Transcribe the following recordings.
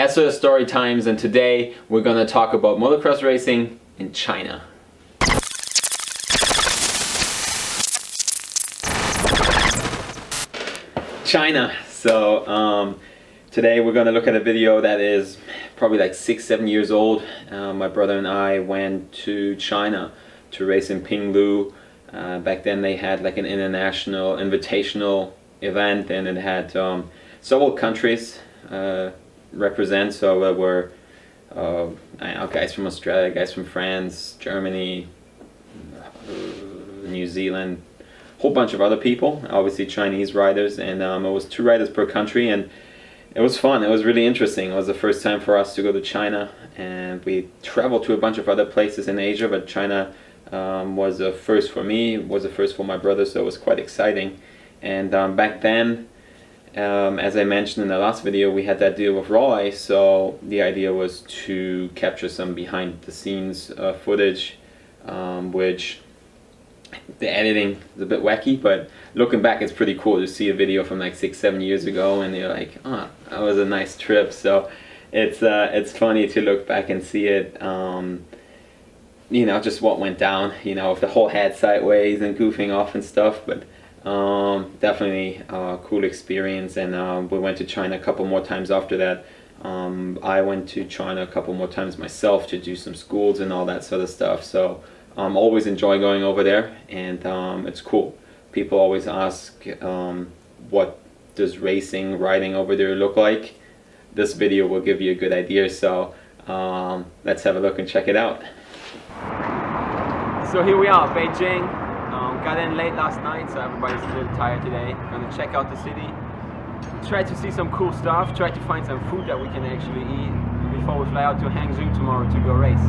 SOS Story Times, and today we're gonna talk about motocross racing in China. China. So today we're gonna look at a video that is probably like 6-7 years old. My brother and I went to China to race in Pinglu. Back then they had like an international invitational event, and it had several countries represent. So there were guys from Australia, guys from France, Germany, New Zealand, a whole bunch of other people, obviously Chinese riders, and it was 2 riders per country, and it was fun. It was really interesting. It was the first time for us to go to China, and we traveled to a bunch of other places in Asia, but China was the first for me, was the first for my brother, so it was quite exciting. And back then, as I mentioned in the last video, we had that deal with Roy, so the idea was to capture some behind the scenes footage, which the editing is a bit wacky, but looking back it's pretty cool to see a video from like 6-7 years ago and you're like, oh, that was a nice trip. So it's funny to look back and see it, you know, just what went down, you know, with the whole head sideways and goofing off and stuff. But definitely a cool experience, and we went to China a couple more times after that. I went to China a couple more times myself to do some schools and all that sort of stuff, so always enjoy going over there, and it's cool. People always ask what does riding over there look like. This video will give you a good idea, so let's have a look and check it out. So here we are, Beijing. Got in late last night, so everybody's a little tired today. Gonna check out the city, try to see some cool stuff, try to find some food that we can actually eat before we fly out to Hangzhou tomorrow to go race.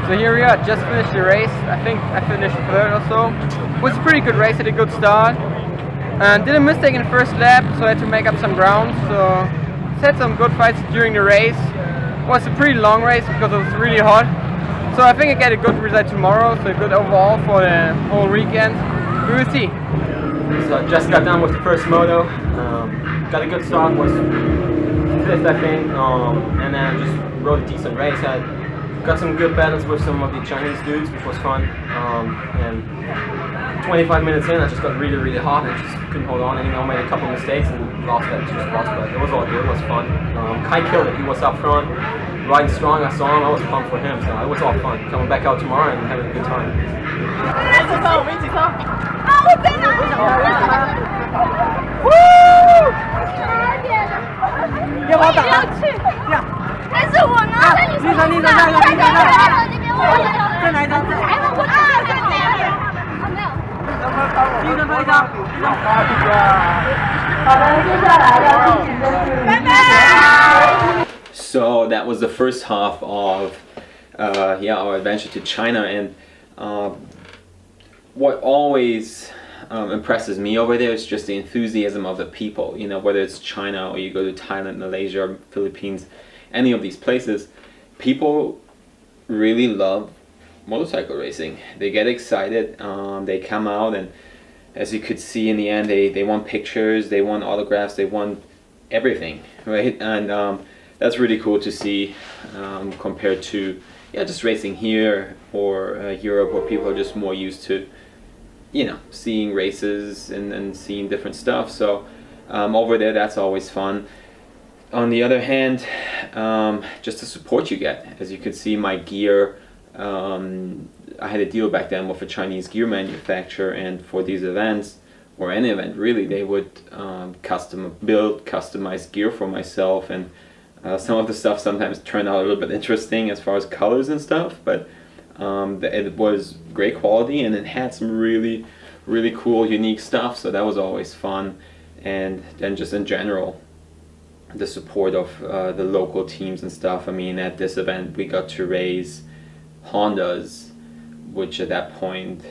So here we are, just finished the race. I think I finished third or so. It was a pretty good race, had a good start. And did a mistake in the first lap, so I had to make up some ground. So had some good fights during the race. It was a pretty long race because it was really hot. So I think I get a good result tomorrow, so good overall for the whole weekend. We will see. So I just got done with the first moto. Got a good start, was fifth I think, and then just rode a decent race. I got some good battles with some of the Chinese dudes, which was fun. And 25 minutes in, I just got really hot and just couldn't hold on anymore. Made a couple mistakes and lost that 2 spots, but it was all good. It was fun. Kai killed it. He was up front, riding strong. I saw him. I was pumped for him, so it was all fun. Coming back out tomorrow and having a good time. So that was the first half of our adventure to China, and what always impresses me over there is just the enthusiasm of the people. You know, whether it's China or you go to Thailand, Malaysia, Philippines, any of these places, people really love motorcycle racing. They get excited, they come out, and as you could see in the end, they want pictures, they want autographs, they want everything, right? And that's really cool to see, compared to just racing here or Europe, where people are just more used to, you know, seeing races and seeing different stuff. So over there, that's always fun. On the other hand, just the support you get. As you could see, my gear, I had a deal back then with a Chinese gear manufacturer, and for these events, or any event really, they would customize gear for myself, and some of the stuff sometimes turned out a little bit interesting as far as colors and stuff, but it was great quality, and it had some really cool, unique stuff, so that was always fun. And then just in general, the support of the local teams and stuff. I mean, at this event we got to race Hondas, which at that point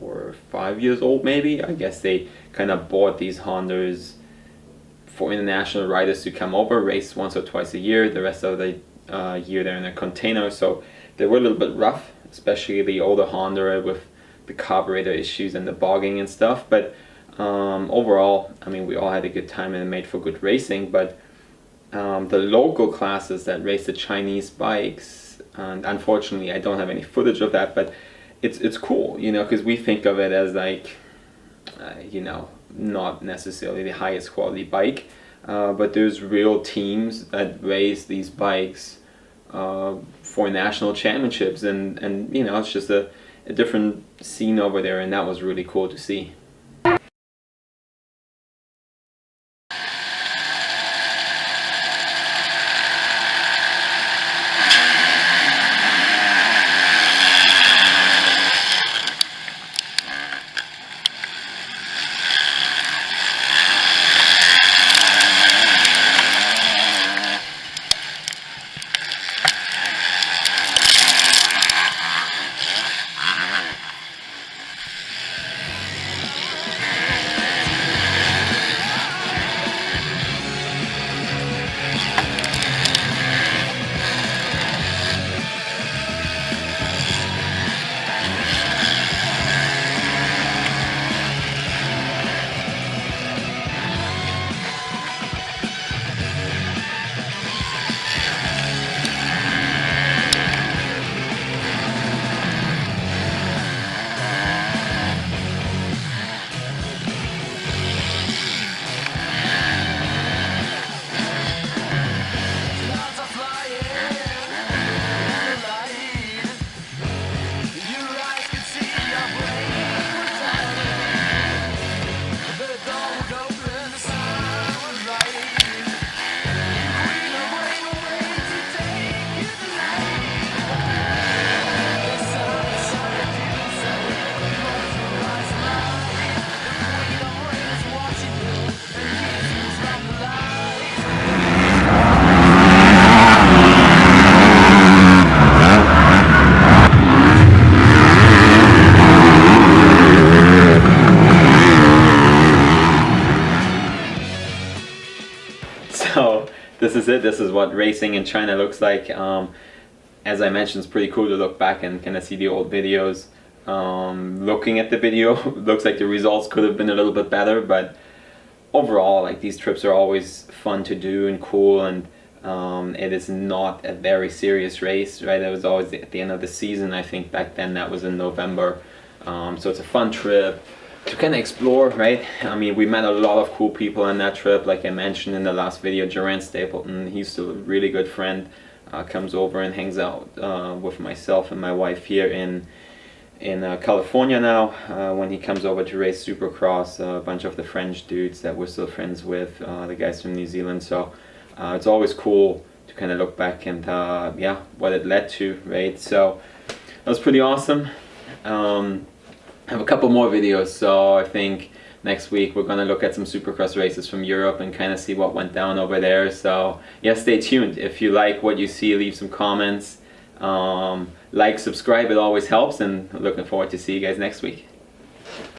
were 5 years old maybe. I guess they kind of bought these Hondas for international riders to come over, race once or twice a year. The rest of the year they're in a container, so they were a little bit rough, especially the older Honda with the carburetor issues and the bogging and stuff. But overall, I mean, we all had a good time and it made for good racing. But the local classes that race the Chinese bikes, and unfortunately I don't have any footage of that, but it's cool, you know, because we think of it as like, you know, not necessarily the highest quality bike, but there's real teams that race these bikes for national championships, and you know, it's just a different scene over there, and that was really cool to see. is it. This is what racing in China looks like. As I mentioned, it's pretty cool to look back and kind of see the old videos. Looking at the video, looks like the results could have been a little bit better, but overall, like, these trips are always fun to do and cool, and it is not a very serious race, right? It was always at the end of the season. I think back then that was in November. So it's a fun trip to kind of explore, right? I mean, we met a lot of cool people on that trip. Like I mentioned in the last video, Geraint Stapleton, he's still a really good friend, comes over and hangs out with myself and my wife here in California now. When he comes over to race Supercross, a bunch of the French dudes that we're still friends with, the guys from New Zealand. So it's always cool to kind of look back and yeah, what it led to, right? So that was pretty awesome. I have a couple more videos, so I think next week we're gonna look at some Supercross races from Europe and kind of see what went down over there. So yeah, stay tuned. If you like what you see, leave some comments. Like, subscribe, it always helps, and looking forward to see you guys next week.